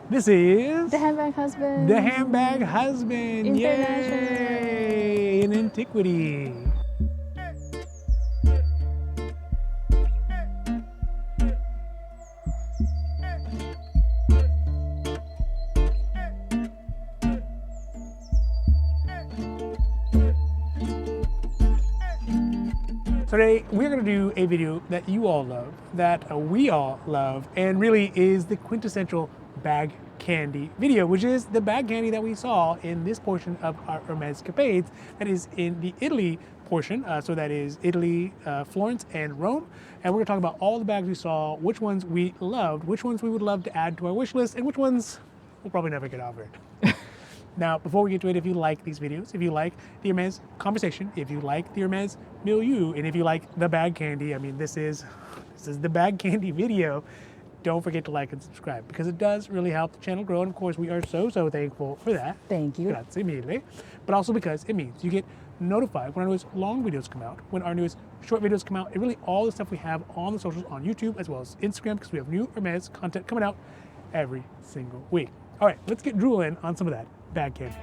This is The Handbag Husband. the Handbag Husband. International. Yay! In antiquity. Today, we're going to do a video that you all love, that we all love, and really is the quintessential bag candy video, which is the bag candy that we saw in this portion of our Hermèscapades, that is in the Italy portion. So that is Italy, Florence, and Rome. And we're going to talk about all the bags we saw, which ones we loved, which ones we would love to add to our wish list, and which ones we'll probably never get offered. Now, before we get to it, if you like these videos, if you like the Hermès conversation, if you like the Hermès milieu, and if you like the bag candy, I mean, this is the bag candy video, don't forget to like and subscribe because it does really help the channel grow. And of course, we are so thankful for that. Thank you. Grazie mille. But also because it means you get notified when our newest long videos come out, when our newest short videos come out, and really all the stuff we have on the socials on YouTube as well as Instagram, because we have new Hermès content coming out every single week. All right, let's get drooling on some of that bag candy.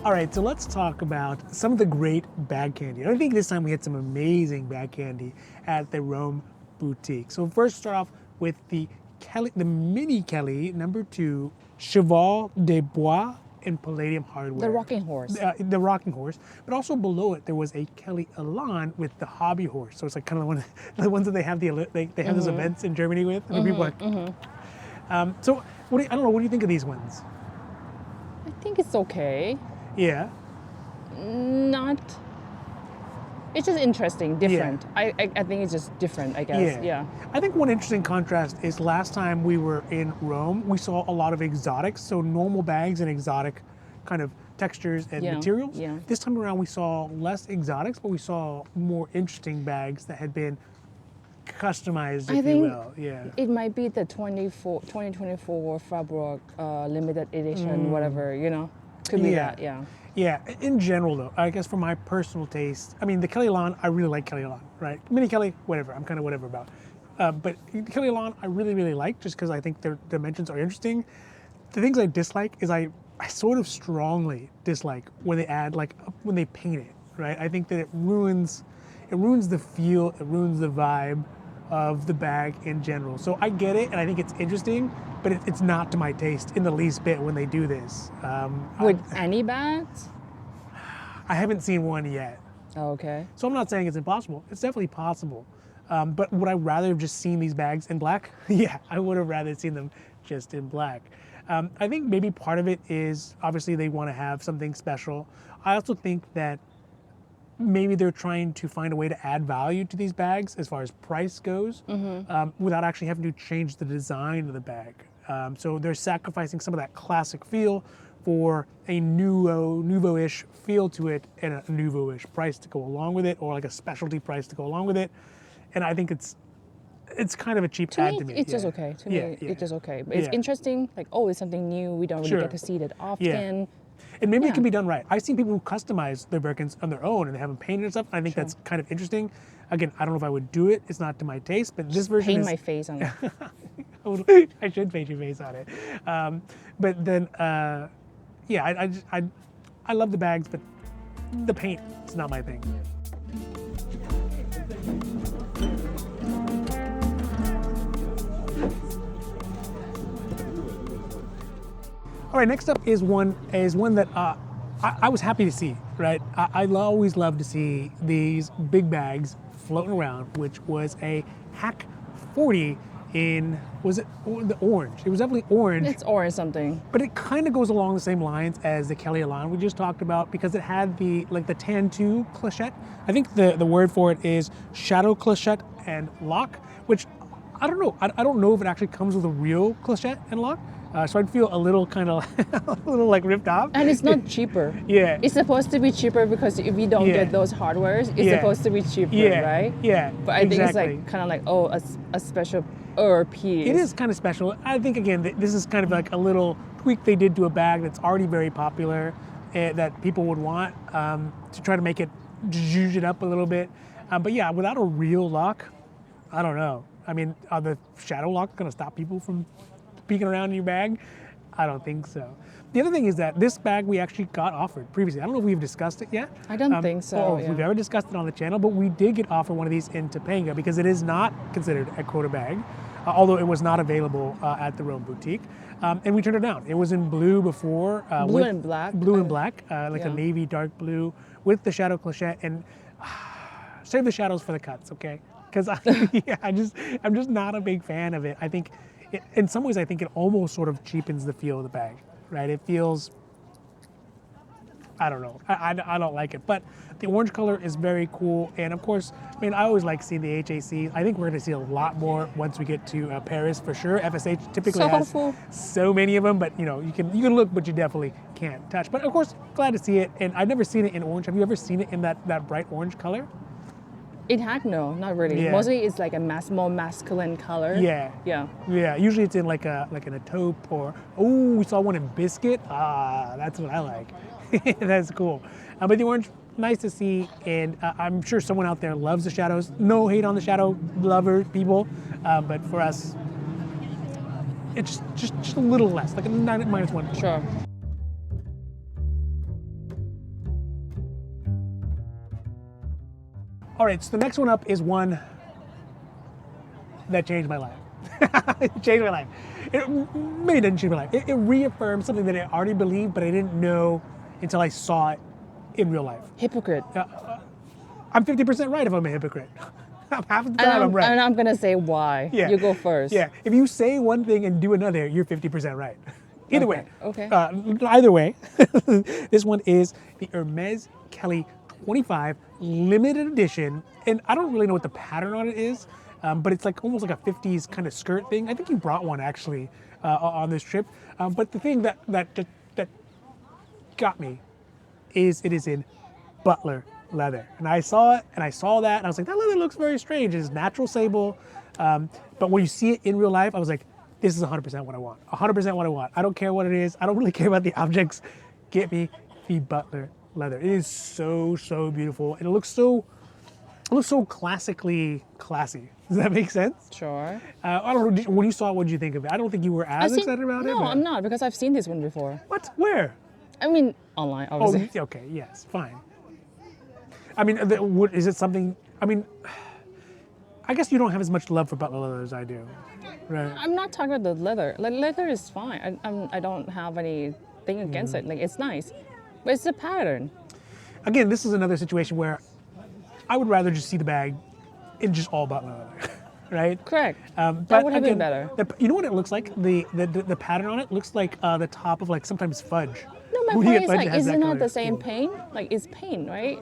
All right, so let's talk about some of the great bag candy. I think this time we had some amazing bag candy at the Rome boutique. So first start off with the Mini Kelly #2 Cheval de Bois and Palladium hardware. The rocking horse. The rocking horse, but also below it there was a Kelly Elan with the hobby horse. So it's like kind of the ones that they have they have those events in Germany with. And people like, so I don't know. What do you think of these ones? I think it's okay. Yeah. It's just interesting, different. Yeah. I think it's just different, I guess. Yeah. I think one interesting contrast is last time we were in Rome, we saw a lot of exotics, so normal bags and exotic kind of textures and materials. Yeah. This time around we saw less exotics, but we saw more interesting bags that had been customized, if you will. Yeah. It might be the 2024 Fabric limited edition, whatever, Could be that, yeah. Yeah, in general though, I guess for my personal taste, I mean the Kelly Elan, I really like Kelly Elan, right? Mini Kelly, whatever, I'm kind of whatever about. But the Kelly Elan, I really like just because I think their dimensions are interesting. The things I dislike is I sort of strongly dislike when they add, like when they paint it, right? I think that it ruins the feel, it ruins the vibe of the bag in general. So I get it, and I think it's interesting, but it's not to my taste in the least bit when they do this. With any bags? I haven't seen one yet. Oh, okay. So I'm not saying it's impossible. It's definitely possible. But would I rather have just seen these bags in black? Yeah, I would have rather seen them just in black. I think maybe part of it is obviously they want to have something special. I also think that maybe they're trying to find a way to add value to these bags as far as price goes, without actually having to change the design of the bag. So they're sacrificing some of that classic feel for a nouveau-ish feel to it and a nouveau-ish price to go along with it, or like a specialty price to go along with it. And I think it's kind of a cheap ad to me. It's just okay. To me, it's just okay. But it's interesting, like, it's something new. We don't really get to see that often. Yeah. And maybe it can be done right. I've seen people who customize their Birkins on their own and they have them painted and stuff. I think that's kind of interesting. Again, I don't know if I would do it. It's not to my taste, but this version paint my face on it. I should paint your face on it. But then, I love the bags, but the paint is not my thing. All right, next up is one that I was happy to see, right? I always love to see these big bags floating around, which was a Hack 40 in, was it the orange? It was definitely orange. It's orange something. But it kind of goes along the same lines as the Kelly Elan we just talked about because it had the Tan 2 clochette. I think the word for it is shadow clochette and lock, which I don't know. I don't know if it actually comes with a real clochette and lock. So I'd feel a little like ripped off. And it's not cheaper. Yeah. It's supposed to be cheaper because if you don't get those hardwares, it's supposed to be cheaper, right? Yeah. But I think it's like kind of like a special piece. It is kind of special. I think again this is kind of like a little tweak they did to a bag that's already very popular that people would want to try to make it zhuzh it up a little bit. But yeah, without a real lock, I don't know. I mean, are the shadow locks going to stop people from peeking around in your bag? I don't think so. The other thing is that this bag we actually got offered previously. I don't know if we've discussed it yet. I don't think so. Or if we've ever discussed it on the channel, but we did get offered one of these in Topanga because it is not considered a quota bag, although it was not available at the Rome boutique. And we turned it down. It was in blue before. Blue and black. Blue and black, like a navy dark blue with the shadow clochette. And save the shadows for the cuts, okay? Because I'm just not a big fan of it. I think, in some ways, I think it almost sort of cheapens the feel of the bag, right? It feels, I don't know, I don't like it. But the orange color is very cool. And of course, I mean, I always like seeing the HAC. I think we're gonna see a lot more once we get to Paris for sure. FSH typically has so many of them, but you know, you can look, but you definitely can't touch. But of course, glad to see it. And I've never seen it in orange. Have you ever seen it in that bright orange color? In fact, no, not really. Yeah. Mostly it's like a more masculine color. Yeah. Yeah. Yeah. Usually it's in like an a taupe or, oh, we saw one in biscuit. Ah, that's what I like. That's cool. But the orange, nice to see. And I'm sure someone out there loves the shadows. No hate on the shadow lover people. But for us, it's just a little less, like a -1. Sure. All right, so the next one up is one that changed my life. It changed my life. It maybe didn't change my life. It reaffirmed something that I already believed, but I didn't know until I saw it in real life. Hypocrite. I'm 50% right if I'm a hypocrite. Half the time I'm right. And I'm gonna say why. Yeah. You go first. Yeah, if you say one thing and do another, you're 50% right. Either way. Okay. Either way, this one is the Hermes Kelly 25 limited edition, and I don't really know what the pattern on it is, but it's like almost like a 50s kind of skirt thing. I think you brought one actually on this trip, but the thing that got me is it is in butler leather, and I saw it and I saw that and I was like, that leather looks very strange. It's natural sable, but when you see it in real life, I was like, this is 100% what I want. 100% what I want. I don't care what it is. I don't really care about the objects. Get me the butler leather. It is so beautiful, and it looks so classically classy. Does that make sense? Sure. I don't know. When you saw it, what did you think of it? I don't think you were as excited about it. No, I'm not, because I've seen this one before. What? Where? I mean, online, obviously. Oh, okay. Yes. Fine. I mean, is it something? I mean, I guess you don't have as much love for butler leather as I do, right? I'm not talking about the leather. Like, leather is fine. I don't have anything against it. Like, it's nice. But it's the pattern. Again, this is another situation where I would rather just see the bag in just all butler leather, right? Correct. But That would have again, been better. You know what it looks like? The pattern on it looks like the top of like sometimes fudge. No, my When you point get is fudge, like, it has is that it not color the same too. paint? Like, it's paint, right?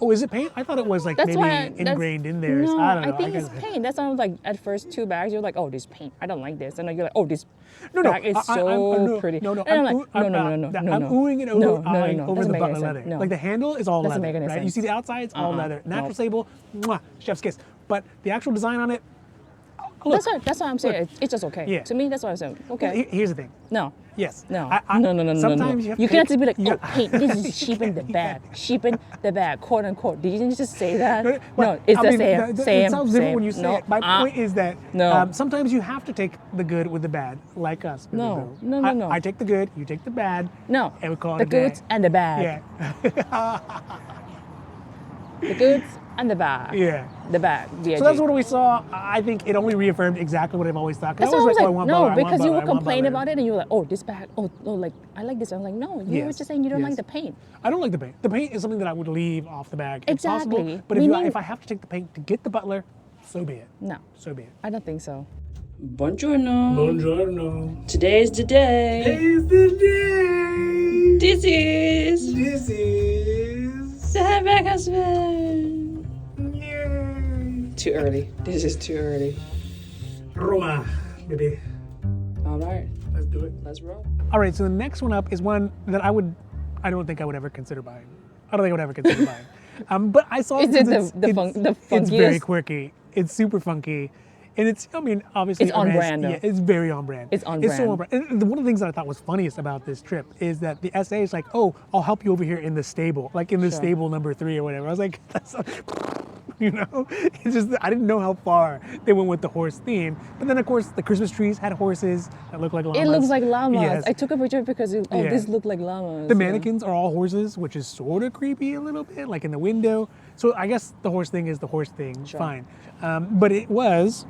Oh, is it paint? I thought it was like That's maybe why ingrained in there. No, I don't know. I think it's paint. That's why like at first 2 bags, you're like, oh, this paint. I don't like this. And then you're like, oh, this bag is so pretty. No, And I'm like, I'm oohing and eyeing over Doesn't the make butler any leather. sense. No. Like the handle is all Doesn't leather, make any right? You sense. see the outside, it's all leather. Natural No. sable, mwah, chef's kiss. But the actual design on it, look. That's why I'm saying it's just okay. Yeah. To me, that's what I'm saying. Okay. Here's the thing. No. Yes. No. No. No. Sometimes you have to You can't take- just be like, you- oh, paint. This is cheapen the bag. Cheapen the bag, quote unquote. Did you just say that? No, it's the same. It sounds different when you say it. My point is that No. sometimes you have to take the good with the bad, like us. No. Boo-boo. No. I take the good, you take the bad. No. And we call it The a day. goods and the bag. Yeah. The goods and the bag. Yeah. The bag. So that's what we saw. I think it only reafirmed exactly what I've always thought. That's I why I was oh, like, want no, butler, I want because you butler, were I want complaining butler. about it and you were like, oh, this bag, oh, like, I like this. I'm like, no, you were Yes, just saying you don't yes. like the paint. I don't like the paint. The paint is something that I would leave off the bag. It's possible, Exactly. but Meaning- if I have to take the paint to get the butler, so be it. No, So be it. I don't think so. Buongiorno. Buongiorno. Today's the day. Today's the day. This is This is. the Handbag Husband. Yay. Too early. This is too early. Roma, baby. All right, Let's do it. let's roll. All right, so the next one up is one that I don't think I would ever consider buying. I don't think I would ever consider buying. But I saw Is it it because the it's very funkiest? quirky. It's super funky. And it's, I mean, obviously. It's on Hermès, brand, though. Yeah, it's very on brand. It's on It's so brand. on brand. And one of the things that I thought was funniest about this trip is that the SA is like, oh, I'll help you over here in the stable, like in the Sure. stable number 3 or whatever. I was like, that's you know? It's just, I didn't know how far they went with the horse theme. But then, of course, the Christmas trees had horses that look like llamas. It looks like llamas. Yes. I took a picture because Yeah. this looked like llamas. The mannequins are all horses, which is sort of creepy a little bit, like in the window. So I guess the horse thing is the horse thing, Sure. fine. But it was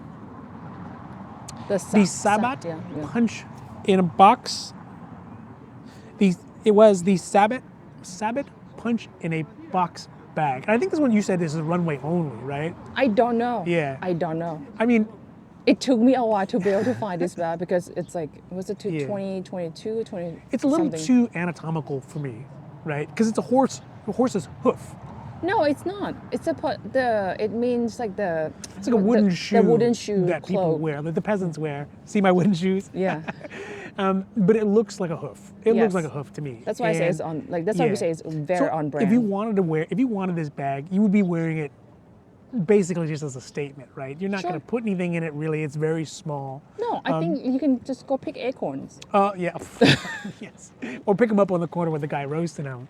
the sabot yeah. punch in a box. It was the sabot punch in a box bag. And I think this one you said this is runway only, right? I don't know. Yeah. I don't know. I mean, It took me a while to be able to find this bag because it's like, was it Yeah. 2022, 20 it's a little something? too anatomical for me, right? Because it's a horse's hoof. No, it's not. It's it means like the. It's like a wooden shoe. The wooden shoe that people cloak. wear, like the peasants wear. See my wooden shoes? Yeah. But it looks like a hoof. It looks Yes. like a hoof to me. That's why I say it's And- on, like, that's why yeah. we say it's very So on brand. If you wanted this bag, you would be wearing it basically just as a statement, right? You're not Sure. going to put anything in it really. It's very small. No, I think you can just go pick acorns. Oh, yeah. Yes. Or pick them up on the corner with the guy roasting them.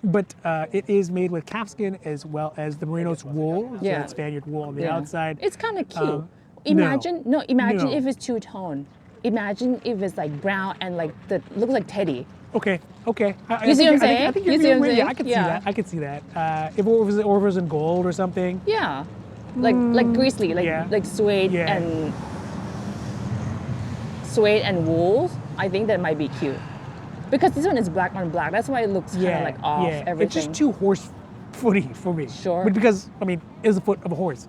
But it is made with calfskin as well as the Merinos wool. So Yeah. that's Spaniard wool on the Yeah. outside. It's kind of cute. No. Imagine No. if it's two-tone. Imagine if it's like brown and like looks like teddy. Okay. You see what I'm I saying? think You you're see what I'm being- yeah, saying? I could see Yeah. that. I could see that. If it was in gold or something. Yeah. Like grizzly, Yeah. like suede Yeah. and wool. I think that might be cute. Because this one is black on black. That's why it looks kind of like off everything. It's just too horse footy for me. Sure. But because, I mean, it's the foot of a horse.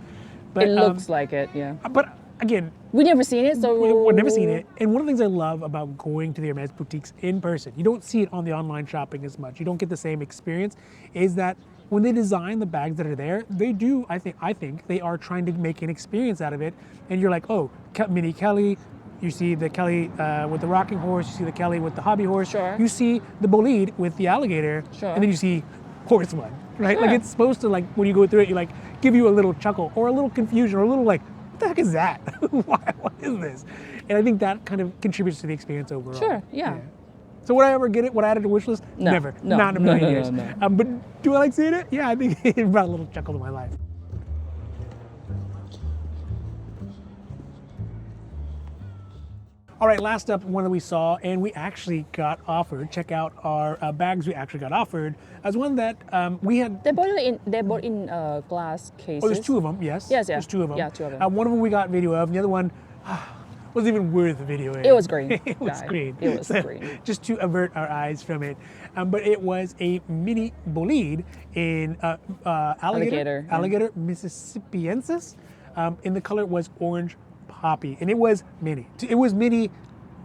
But, It looks like it, yeah. But again, We never seen it, so we've never seen it. And one of the things I love about going to the Hermes boutiques in person, you don't see it on the online shopping as much. You don't get the same experience, is that when they design the bags that are there, they do, I think they are trying to make an experience out of it. And you're like, oh, Mini Kelly, you see the Kelly with the rocking horse, you see the Kelly with the hobby horse, Sure. you see the Bolide with the alligator, Sure. and then you see horse one, right? Sure. Like it's supposed to, like when you go through it, you like give you a little chuckle or a little confusion or a little like, what the heck is that? What is this? And I think that kind of contributes to the experience overall. Sure, yeah. So would I ever get it? Would I add it to wish list? No, Never. no, Not in a no, million no, years. no. But do I like seeing it? Yeah, I think it brought a little chuckle to my life. All right, last up, one that we saw and we actually got offered. Check out our bags we actually got offered. As one that we had. They bought in glass cases. Oh, there's two of them. Yes. Yes, yeah. There's two of them. Yeah, two of them. One of them we got video of, and the other one wasn't even worth videoing. It was green. It was guy. green. It was So, green. Just to avert our eyes from it. But it was a Mini Bolide in Alligator, yeah. alligator Mississippiensis. And the color was orange poppy, and it was mini. It was mini.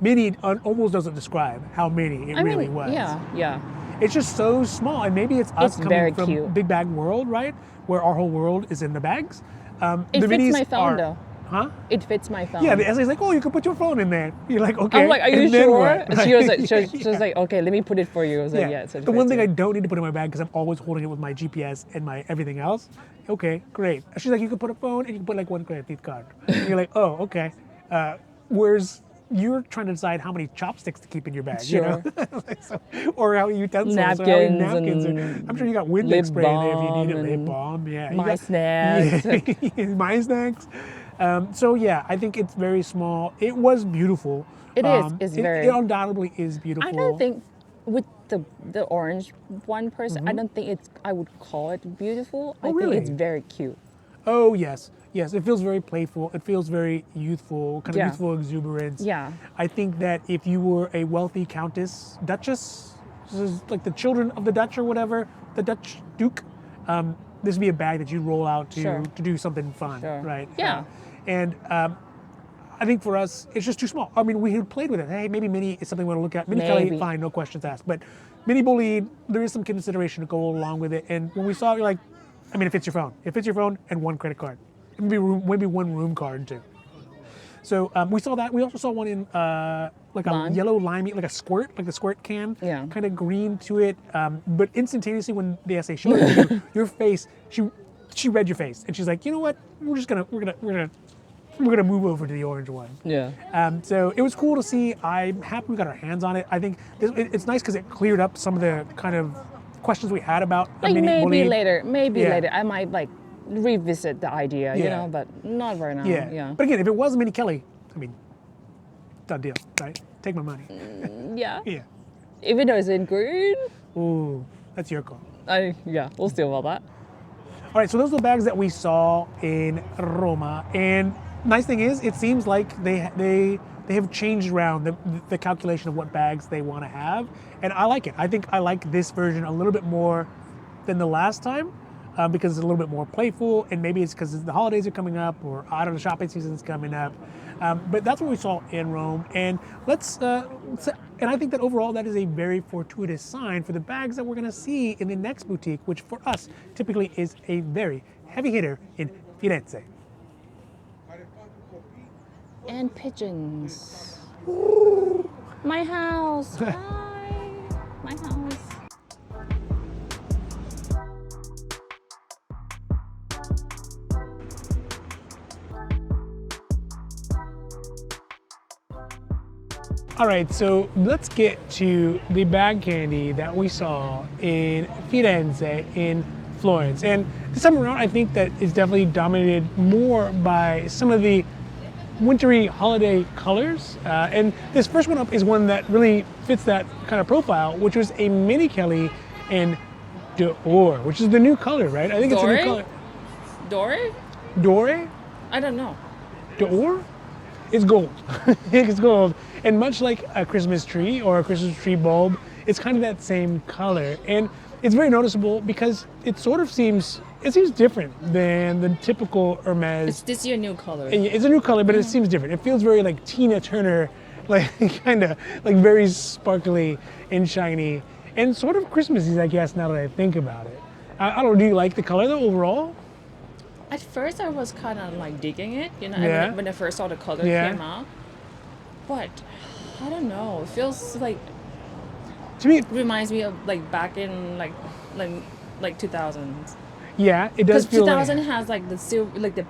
Mini almost doesn't describe how mini it really was. Yeah. It's just so small, and maybe it's us It's very coming from cute. big bag world, right? Where our whole world is in the bags. It the fits minis my phone are, though. Huh? It fits my phone. Yeah, the essay's like, oh, you can put your phone in there. You're like, okay. I'm like, are you and then sure? what? She was like, she was Yeah. like, okay, let me put it for you. I was like, Yeah. yeah, it's The one thing I don't need to put in my bag because I'm always holding it with my GPS and my everything else. Okay, great. She's like, you can put a phone and you can put like one credit card. And you're like, oh, okay. Whereas you're trying to decide how many chopsticks to keep in your bag, you know? So, or how many utensils, or how many napkins. and I'm sure you got Windex lip spray in there if you need it. balm Lip and balm, yeah. You my got- snacks. Yeah, my snacks. So yeah, I think it's very small. It was beautiful. It is. It's very. It undoubtedly is beautiful. I don't think with the orange one person, I don't think I would call it beautiful. I really? think it's very cute. Oh yes, yes. It feels very playful. It feels very youthful, kind of Yeah. youthful exuberance. Yeah. I think that if you were a wealthy countess, duchess, this is like the children of the Dutch or whatever, the Dutch Duke, this would be a bag that you roll out to Sure. to do something fun, Sure. right? Yeah. And I think for us, it's just too small. I mean, we had played with it. Hey, maybe Mini is something we want to look at. Mini Kelly, Maybe. fine, no questions asked. But Mini Bolide, there is some consideration to go along with it. And when we saw it, you're like, I mean, it fits your phone. It fits your phone and one credit card. Maybe one room card too. So we saw that. We also saw one in like a Lime? yellow limey, like a squirt, like the squirt can. Yeah. Kind of green to it. But instantaneously when the essay showed it to you, your face, she read your face and she's like, you know what? We're gonna move over to the orange one. Yeah. So it was cool to see. I'm happy we got our hands on it. I think it's nice because it cleared up some of the kind of questions we had about a Like Mini maybe Bolide. later. Maybe Yeah. later. I might like revisit the idea, you Yeah. know, but not right now. Yeah. Yeah. But again, if it was a Mini Kelly, I mean, done deal, right? Take my money. Yeah. Yeah. Even though it's in green, Ooh, that's your call. we'll see about that. All right, so those are the bags that we saw in Roma, and nice thing is, it seems like they have changed around the calculation of what bags they want to have, and I like it. I think I like this version a little bit more than the last time because it's a little bit more playful, and maybe it's because the holidays are coming up, or I don't know, shopping season's coming up. But that's what we saw in Rome, and and I think that overall that is a very fortuitous sign for the bags that we're going to see in the next boutique, which for us typically is a very heavy hitter in Firenze. And pigeons. My house. Hi. My house. All right, so let's get to the bag candy that we saw in Firenze, in Florence. And this time around, I think that it's definitely dominated more by some of the wintry holiday colors. And this first one up is one that really fits that kind of profile, which was a Mini Kelly in D'Or, which is the new color, right? I think it's a new color. Dory? Dore? I don't know. D'Or? It's gold. It's gold. And much like a Christmas tree or a Christmas tree bulb, it's kind of that same color. And it's very noticeable because it sort of seems different than the typical Hermes. Is this your new color? It's a new color, but it seems different. It feels very like Tina Turner, like kind of like very sparkly and shiny and sort of Christmassy, I guess, now that I think about it. I don't know, do you like the color though overall? At first, I was kind of like digging it, you know, Yeah. when I first saw the color Yeah. came out. But I don't know. It feels like To me, reminds me of like back in like 2000s. yeah, it does Because feel 2000 like, has like the silver, like the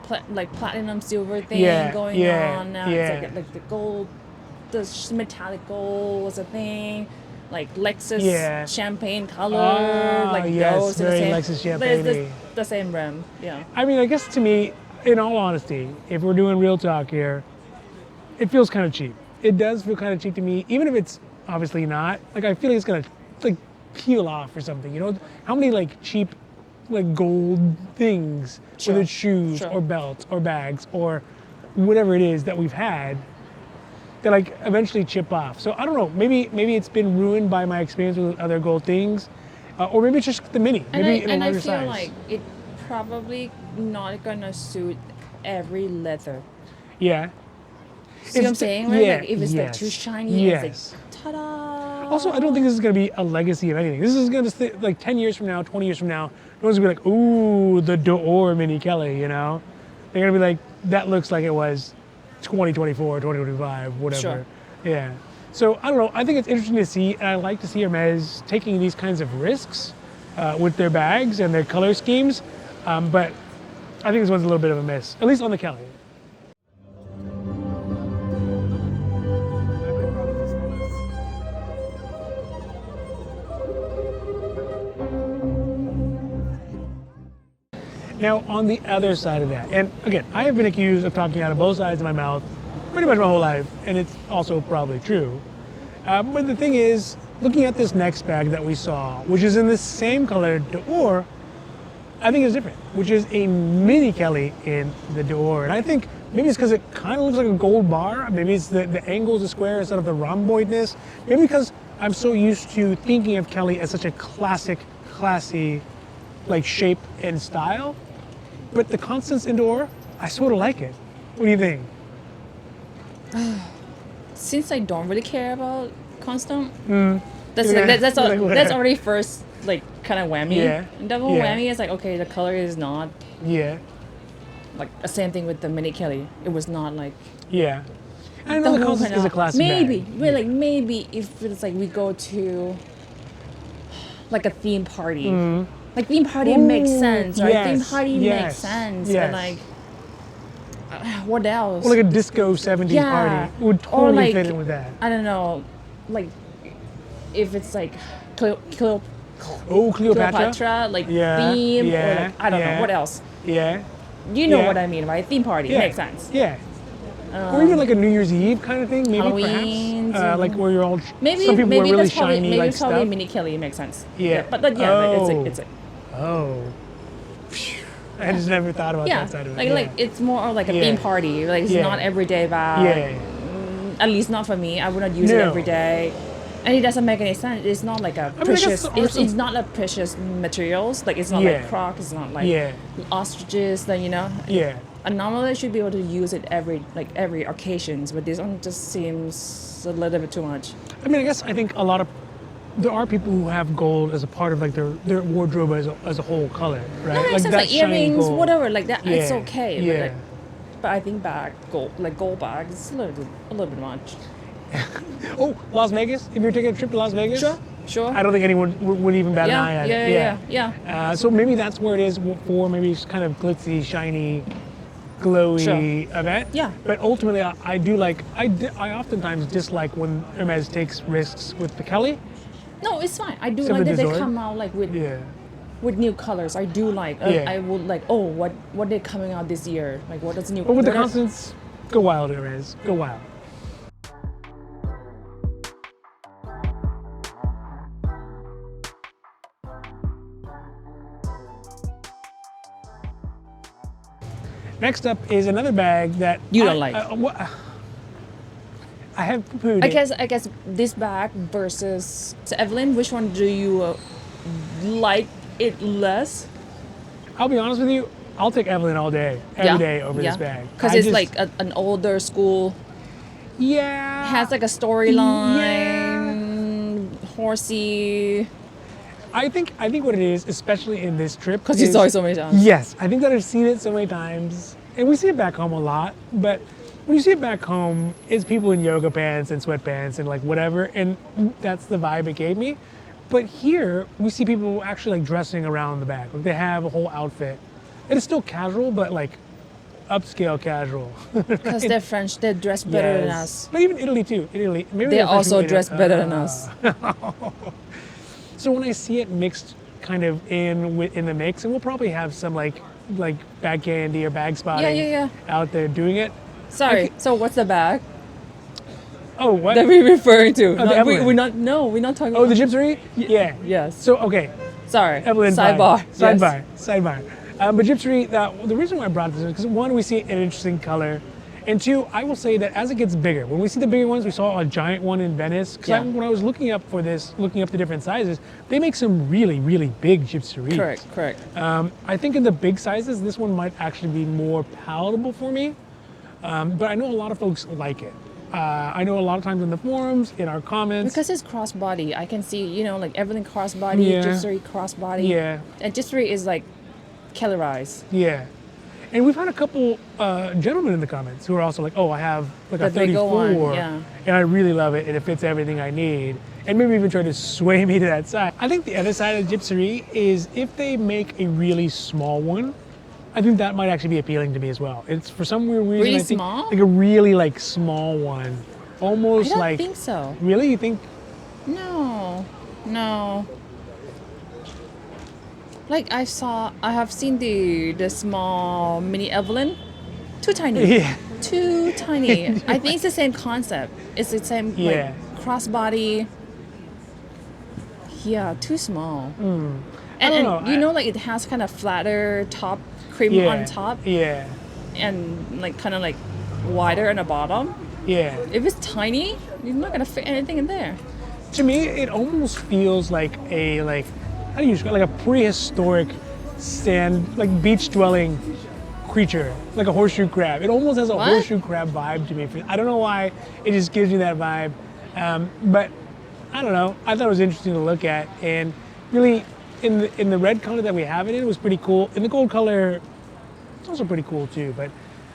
platinum silver thing Yeah, going yeah, on. Now yeah. it's like the gold, the metallic gold was a thing. Like Lexus Yeah. champagne color, Ah, like yes, those are very the same. Lexus but it's champagne-y. the same rim, yeah. I mean, I guess to me, in all honesty, if we're doing real talk here, it feels kind of cheap. It does feel kind of cheap to me, even if it's obviously not. Like, I feel like it's gonna like peel off or something. You know, how many like cheap, like gold things, Sure, whether it's shoes sure. or belts or bags or whatever it is that we've had, that like eventually chip off. So I don't know. Maybe it's been ruined by my experience with other gold things, or maybe it's just the Mini. Maybe in a And I larger feel size. like it probably not gonna suit every leather. Yeah. See what I'm It's- saying? Right? yeah, Like if it's like yes, too shiny, yes. it's like ta-da. Also, I don't think this is going to be a legacy of anything. This is going to stay, like 10 years from now, 20 years from now, no one's going to be like, ooh, the D'Or Mini Kelly, you know? They're going to be like, that looks like it was 2024, 2025, whatever. Sure. Yeah. So, I don't know. I think it's interesting to see, and I like to see Hermes taking these kinds of risks with their bags and their color schemes. But I think this one's a little bit of a miss, at least on the Kelly. Now, on the other side of that, and again, I have been accused of talking out of both sides of my mouth pretty much my whole life, and it's also probably true. But the thing is, looking at this next bag that we saw, which is in the same color D'Or, I think it's different, which is a Mini Kelly in the D'Or. And I think maybe it's because it kind of looks like a gold bar. Maybe it's the angles are square instead of the rhomboidness. Maybe because I'm so used to thinking of Kelly as such a classic, classy, like shape and style. But the Constance in D'Or, I sort of like it. What do you think? Since I don't really care about Constance, Yeah. that's Like, already first like kind of whammy. Yeah. And double Yeah. whammy is like, okay, the color is not Yeah, like the same thing with the Mini Kelly. It was not like yeah. I know the whole Constance kind is a of- classic maybe bag. we're like maybe if it's like we go to like a theme party, like theme party makes Ooh, sense, right? yes, Theme party yes, makes sense, yes. and like what else? Or like a disco 70s Yeah. party would Or totally like- fit in with that. I don't know, like if it's like Oh, Cleopatra. Cleopatra, like Yeah, theme, or yeah, like I don't know yeah. what else. Yeah. You know Yeah. what I mean, right? Theme party Yeah. makes sense. Yeah. Or even like a New Year's Eve kind of thing, maybe Halloween, perhaps. Like where you're all Maybe some people maybe wear really that's probably shiny maybe like it's probably stuff. Mini Kelly makes sense. Yeah. But like, yeah, like, Oh. it's like Oh. I just never thought about yeah, that side of it. like yeah. like it's more of like a Yeah. theme party. Like it's Yeah. not everyday vibe. Yeah. At least not for me. I would not use it No. every day. And it doesn't make any sense. It's not like a I guess precious. there are It's some- not a precious materials. Like it's not Yeah. like croc. It's not like Yeah. ostriches. That you know. Yeah. And normally I should be able to use it every occasions, but this one just seems a little bit too much. I mean, I guess I think there are people who have gold as a part of like their wardrobe as a whole color, right? No, it makes sense. that Like shiny earrings, gold. whatever, like that. It's Yeah, okay. yeah. But I think gold bags, it's a little bit much. Oh, Las Vegas. If you're taking a trip to Las Vegas, Sure. I don't think anyone would even bat an eye at it. Yeah. So maybe that's where it is for maybe it's kind of glitzy, shiny, glowy event. Yeah. But ultimately, I do like. I oftentimes dislike when Hermes takes risks with the Kelly. No, it's fine. I do Except like for that they Dessert. come out like Yeah. with new colors. I do like. Yeah. I would like. Oh, what they're coming out this year? Like what is new? But with the what are- Constance, go wild, Hermes. Go wild. Next up is another bag that You don't like. I have poo-pooed I guess this bag versus so Evelyn. Which one do you like it less? I'll be honest with you. I'll take Evelyn all day, every day over this bag. Because I it's just- like an older school. yeah, Has like a storyline. Horsey. I think what it is, especially in this trip, Because you is- saw it so many times. Yes, I think that I've seen it so many times, and we see it back home a lot. But when you see it back home, it's people in yoga pants and sweatpants and like whatever, and that's the vibe it gave me. But here we see people actually like dressing around the bag. Like they have a whole outfit. It is still casual, but like upscale casual. Because they're French, they dress better than us. But even Italy too. Italy, maybe They the French also people dress don't- better than us. So when I see it mixed kind of in the mix, and we'll probably have some like bag candy or bag spotting Yeah. out there doing it. Sorry. So what's the bag Oh, what? that we're referring to? the No, Evelyn. we're not talking. Oh, about the Gypsier? Yeah. Yes. So okay, Sorry. Evelyn. Sidebar. fine. Yes. Sidebar. But Gypsier, the reason why I brought this is because one, we see an interesting color, and two, I will say that as it gets bigger, when we see the bigger ones, we saw a giant one in Venice. Because Yeah. when I was looking up the different sizes, they make some really, really big Gypsier. Correct. I think in the big sizes, this one might actually be more palatable for me. But I know a lot of folks like it. I know a lot of times in the forums, in our comments. Because it's crossbody, I can see, like everything crossbody, Yeah. Gypsier crossbody. Yeah. And Gypsier is like colorized. Yeah. And we've had a couple gentlemen in the comments who are also like, oh, I have like a The bigger 34, one, yeah. and I really love it, and it fits everything I need. And maybe even try to sway me to that side. I think the other side of Gypsier is if they make a really small one, I think that might actually be appealing to me as well. It's for some weird reason. Really I think, small? Like a really like small one. Almost I don't like. think so. Really? You think? No. Like I have seen the small mini Evelyn. Too tiny. Yeah. Too tiny. I think it's the same concept. It's the same Yeah. like crossbody. Yeah, too small. I don't know. You know, like it has kind of flatter top, cream Yeah. on top, Yeah. and like kind of like wider on the bottom. Yeah. If it's tiny, you're not gonna fit anything in there. To me, it almost feels like how do you describe, like a prehistoric beach dwelling creature, like a horseshoe crab. It almost has a What? horseshoe crab vibe to me. I don't know why, it just gives me that vibe. But I don't know. I thought it was interesting to look at, and really, in the red color that we have it in, it was pretty cool. In the gold color, it's also pretty cool too. But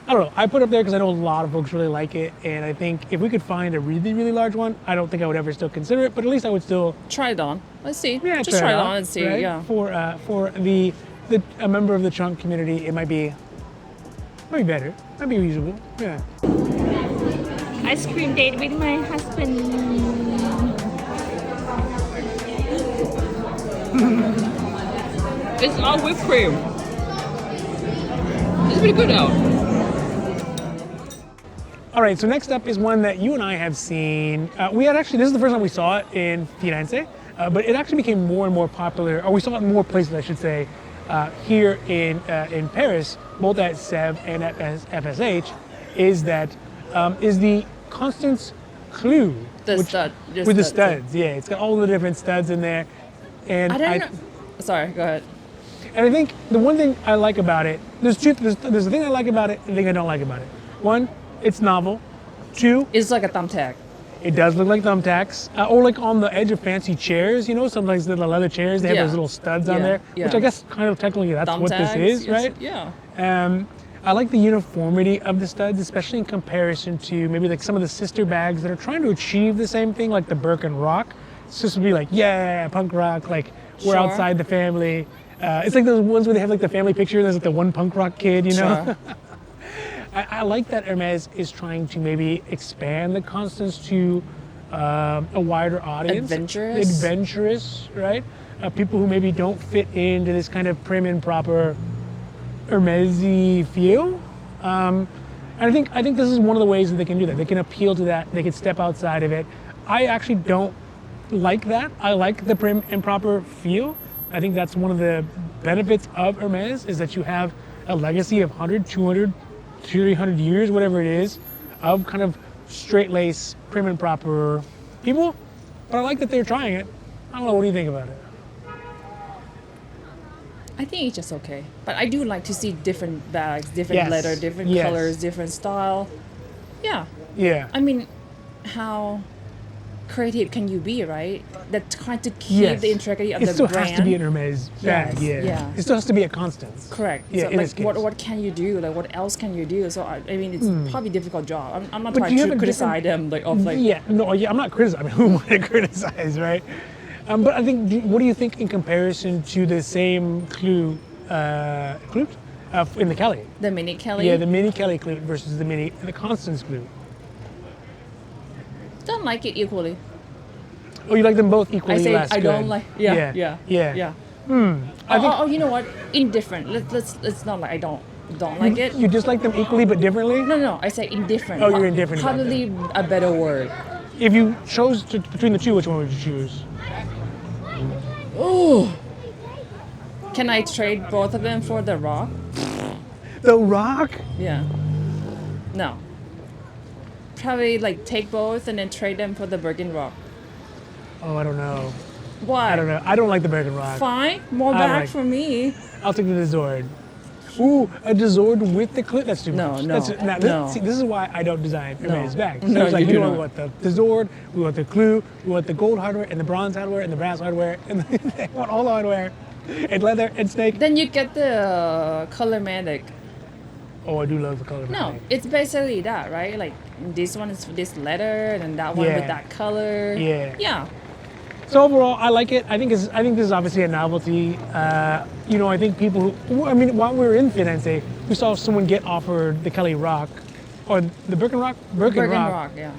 I don't know. I put it up there because I know a lot of folks really like it, and I think if we could find a really, really large one, I don't think I would ever still consider it. But at least I would still Try it on. Let's see. yeah, Just try it out, on and see. right? Yeah. For a member of the trunk community, it might be better. Might be reasonable. Yeah. Ice cream date with my husband. It's all whipped cream. It's pretty good though. All right, so next up is one that you and I have seen. This is the first time we saw it in Firenze, but it actually became more and more popular, or we saw it in more places, I should say, here in Paris, both at Sev and at FSH, is the Constance Clou. With the studs, yeah. It's got all the different studs in there. And I don't know. Sorry, go ahead. And I think the one thing I like about it, there's a thing I like about it and a thing I don't like about it. One, it's novel. Two, It's like a thumbtack. it does look like thumbtacks, or like on the edge of fancy chairs. You know, sometimes the leather chairs, they have Yeah. those little studs on Yeah, there, yeah. which I guess kind of technically that's what this is, right? Yeah. I like the uniformity of the studs, especially in comparison to maybe like some of the sister bags that are trying to achieve the same thing, like the Birkin Rock. It's just to be like, yeah, punk rock, like we're Sure. outside the family. It's like those ones where they have like the family picture and there's like the one punk rock kid, you know? Sure. I like that Hermes is trying to maybe expand the Constance to a wider audience. Adventurous, right? People who maybe don't fit into this kind of prim and proper Hermès-y feel. And I think this is one of the ways that they can do that. They can appeal to that. They can step outside of it. I actually don't like that. I like the prim and proper feel. I think that's one of the benefits of Hermes is that you have a legacy of 100, 200, 300 years, whatever it is, of kind of straight lace, prim and proper people. But I like that they're trying it. I don't know, what do you think about it? I think it's just okay. But I do like to see different bags, different Yes. leather, different Yes. colors, different style. Yeah. Yeah. I mean, how creative can you be, right? That trying to keep the integrity of it the still brand. has to be an Hermes bag, Yes, yeah. yeah. It still has to be a Constance. Correct. Yeah, So in this like, case. what can you do? Like, what else can you do? So I mean, it's probably a difficult job. I'm not But do trying you have to a criticize them. Like, of like. Yeah, no, yeah, I'm not criticizing. I mean, who am I to criticize, right? But I think, what do you think in comparison to the same Clou, in the Kelly? The Mini Kelly. Yeah, the Mini Kelly Clou versus the Constance Clou. Don't like it equally. Oh, you like them both equally I say less I good. don't like. Yeah. Yeah. I think. You know what? Indifferent. Let's not like I don't like it. You dislike them equally but differently? No. I say indifferent. Oh, you're indifferent about Probably a better word. If you chose between the two, which one would you choose? Can I trade both of them for the Rock? The Rock? Yeah. No. Probably like take both and then trade them for the Birkin Rock. Oh, I don't know. Why? I don't know. I don't like the Birkin Rock. Fine. More I bag like- for me. I'll take the Dezord. Ooh, a Dezord with the clip? That's too No, much. no, no. See, this is why I don't design Hermes bags. No, It's like, you do we not. want the Dezord, we want the Clou, we want the gold hardware, and the bronze hardware, and the brass hardware, and they want all the hardware, and leather, and snake. Then you get the Colormatic. Oh, I do love the color. No, it's basically that, right? Like this one is this leather, and that one Yeah. with that color. Yeah. Yeah. So overall, I like it. I think this is obviously a novelty. I think people who, while we were in Firenze, we saw someone get offered the Kelly Rock, or the Birkin Rock? Birkin Rock, yeah.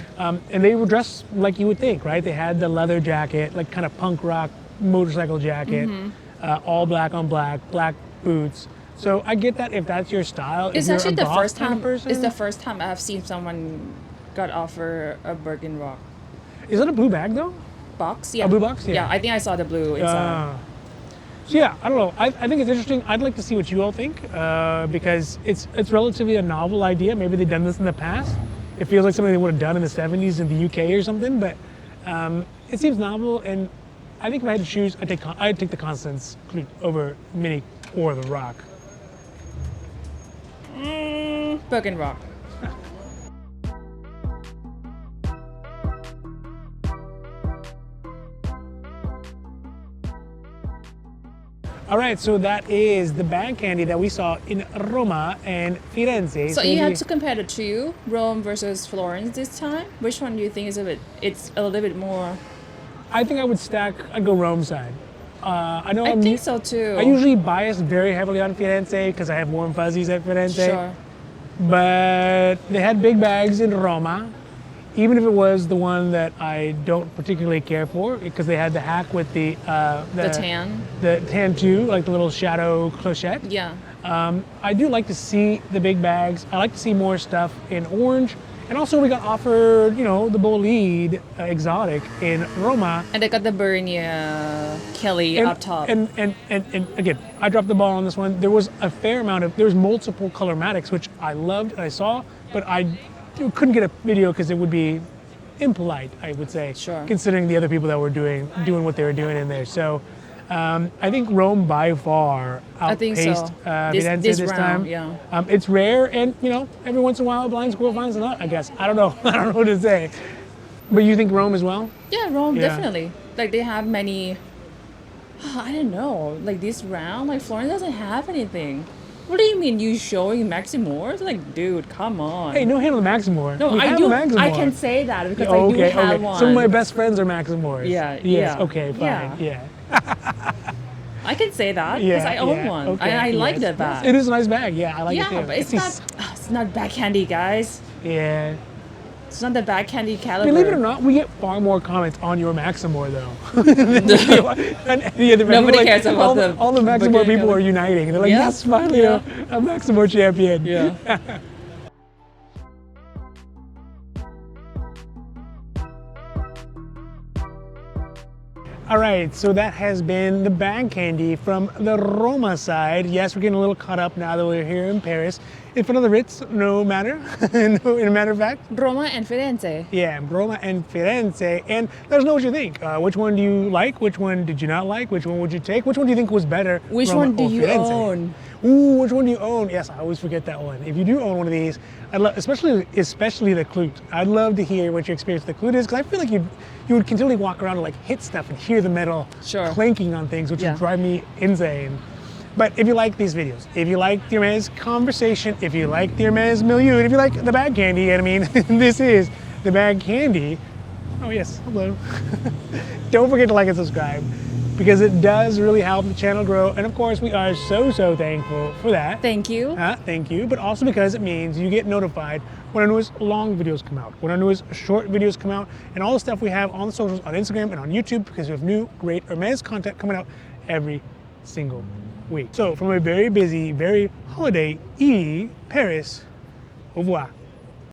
And they were dressed like you would think, right? They had the leather jacket, like kind of punk rock motorcycle jacket, all black on black, black boots. So I get that if that's your style. It's if you're actually a the goth first kind of time. person. It's the first time I've seen someone got offered a Birkin Rock Is it a blue bag though? box. Yeah. A blue box? Yeah. Yeah, I think I saw the blue inside. So yeah, I don't know. I think it's interesting. I'd like to see what you all think because it's relatively a novel idea. Maybe they've done this in the past. It feels like something they would have done in the 70s in the UK or something, but it seems novel. And I think if I had to choose, I'd take the Constance over Mini or the Rock. Birkin Rock. All right, so that is the bag candy that we saw in Roma and Firenze. So you had to compare the two, Rome versus Florence this time. Which one do you think is it's a little bit more? I think I would I'd go Rome side. I know I think so too. I usually bias very heavily on Firenze because I have warm fuzzies at Firenze. Sure. But they had big bags in Roma, even if it was the one that I don't particularly care for, because they had the hack with the tan too, like the little shadow clochette. Yeah. I do like to see the big bags. I like to see more stuff in orange. And also we got offered, you know, the Bolide exotic in Roma. And they got the Bernier Kelly up top. And again, I dropped the ball on this one. There was a fair amount of, there was multiple colormatics, which I loved and I saw, but I couldn't get a video because it would be impolite, I would say, Sure. considering the other people that were doing what they were doing in there. So I think Rome by far outpaced Firenze this time. Yeah. It's rare, and you know, every once in a while a blind squirrel finds a nut, I guess. I don't know. I don't know what to say. But you think Rome as well? Yeah, Rome, Yeah. definitely. Like they have many, I don't know, like this round, like Florence doesn't have anything. What do you mean you showing Maximors? Like, dude, come on. Hey, no hate on the Maximor. No, we I have do. a Maximor. I can say that because Oh, I do have one. Some of my best friends are Maximors. Yeah, Yes. yeah. Okay. Fine. Yeah. Yeah. I can say that because I own one. Okay, I like yes, that bag. yes. It is a nice bag. Yeah, I like it too. Yeah, but it's not bag candy, guys. Yeah. It's not the bag candy caliber. Believe it or not, we get far more comments on your Maximor though. than we do on any other bag. Nobody Like, cares about all the Maximor Birkin people Rock. are uniting. They're like, Yeah, yes, finally yeah. a Maximor champion. Yeah. All right, so that has been the bag candy from the Roma side. Yes, we're getting a little caught up now that we're here in Paris. In front of the Ritz, no matter, in a matter of fact. Roma and Firenze. Yeah, Roma and Firenze. And let us know what you think. Which one do you like? Which one did you not like? Which one would you take? Which one do you think was better? Which Roma one do or you Firenze? own? Ooh, which one do you own? Yes, I always forget that one. If you do own one of these, I'd love, especially the Clute. I'd love to hear what your experience with the Clute is, because I feel like you would continually walk around and like hit stuff and hear the metal Sure. clanking on things, which Yeah. would drive me insane. But if you like these videos, if you like the Hermes conversation, if you like the Hermes milieu, and if you like the bag candy, and I mean, this is the bag candy. Oh yes, hello. Don't forget to like and subscribe, because it does really help the channel grow. And of course, we are so thankful for that. Thank you. Thank you, but also because it means you get notified when our newest long videos come out, when our newest short videos come out, and all the stuff we have on the socials, on Instagram and on YouTube, because we have new, great Hermes content coming out every single week. So from a very busy, very holiday-y Paris, au revoir.